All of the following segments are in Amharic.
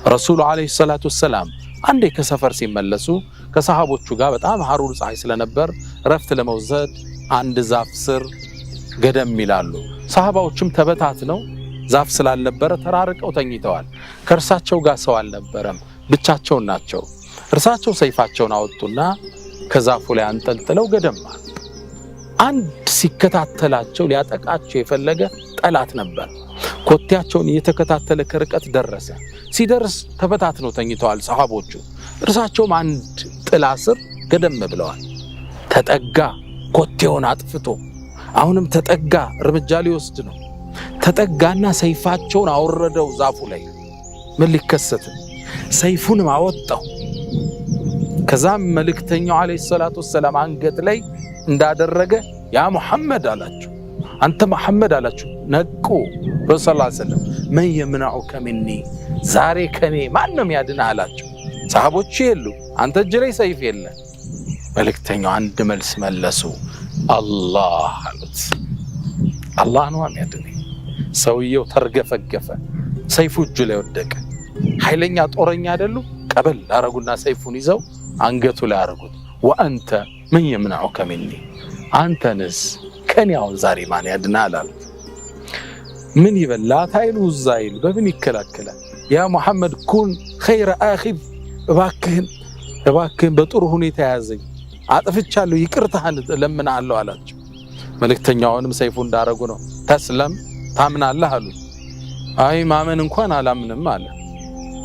ረሱሉ አለይሂ ሰላቱ ወሰላም አንዴ ከሰፈር ሲመለሱ ከሰሃቦቹ ጋር በጣም ሐሩር ፀሐይ ስለነበር ረፍት ለመውሰድ አንድ ዛፍ ስር ገደም ይላሉ። ሰሃባዎችም ተበታትነው ዛፍ ስላልነበረ ተራርቀው ተኝተዋል። ከእርሳቸው ጋር ሰው አልነበረም፣ ብቻቸውን ናቸው። እርሳቸው ሰይፋቸውን አወጡና ከዛፉ ላይ አንጠልጥለው ገደም አሉ። አንድ ሲከታተላቸው ሊያጠቃቸው የፈለገ ጠላት ነበር። ኮቴያቸውን እየተከታተለ ከርቀት ደረሰ። ሲደርስ ተበታትነው ተኝተዋል ሰሃቦቹ። እርሳቸውም አንድ ጥላ ስር ገደም ብለዋል። ተጠጋ፣ ኮቴውን አጥፍቶ አሁንም ተጠጋ፣ እርምጃ ሊወስድ ነው። ተጠጋና ሰይፋቸውን አወረደው ዛፉ ላይ። ምን ሊከሰት? ሰይፉንም አወጣው። ከዛም መልእክተኛው አለይሂ ሰላቱ ወሰላም አንገት ላይ እንዳደረገ ያ ሙሐመድ አላቸው። አንተ መሐመድ አላቸው። ነቁ። ረሱል ሰለላሁ ዐለይሂ ወሰለም መን የምነዑከ ሚኒ፣ ዛሬ ከኔ ማንም ያድንህ አላቸው። ሰሃቦች የሉ፣ አንተ እጅ ላይ ሰይፍ የለ። መልእክተኛው አንድ መልስ መለሱ። አላህ አሉት። አላህ ነው የሚያድነኝ። ሰውየው ተርገፈገፈ፣ ሰይፉ እጁ ላይ ወደቀ። ኃይለኛ ጦረኛ አይደሉ? ቀበል አረጉና ሰይፉን ይዘው አንገቱ ላይ አረጉት። ወአንተ ምን የምነዑከ ሚኒ፣ አንተንስ ከኔ አሁን ዛሬ ማን ያድናል አሉት። ምን ይበላት ኃይሉ ዛይል በምን ይከላከላል? ያ ሙሐመድ ኩን ኸይረ አኺብ፣ እባክህን በጥሩ ሁኔታ ያዘኝ፣ አጥፍቻለሁ፣ ይቅርታህን እለምንሃለሁ አላቸው። መልእክተኛውንም ሰይፉ እንዳረጉ ነው። ተስለም ታምናለህ አሉት። አይ ማመን እንኳን አላምንም አለ።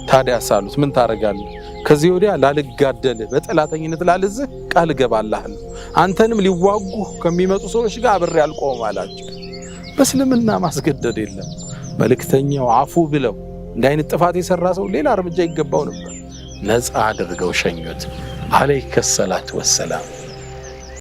ታዲያስ አሉት። ምን ታረጋለህ? ከዚህ ወዲያ ላልጋደልህ በጠላተኝነት ላልዝህ ቃል እገባልሃለሁ። አንተንም ሊዋጉ ከሚመጡ ሰዎች ጋር አብሬ አልቆምም አላቸው። በእስልምና ማስገደድ የለም። መልእክተኛው አፉ ብለው እንዲህ አይነት ጥፋት የሰራ ሰው ሌላ እርምጃ ይገባው ነበር። ነፃ አድርገው ሸኙት። አለይከ ሰላቱ ወሰላም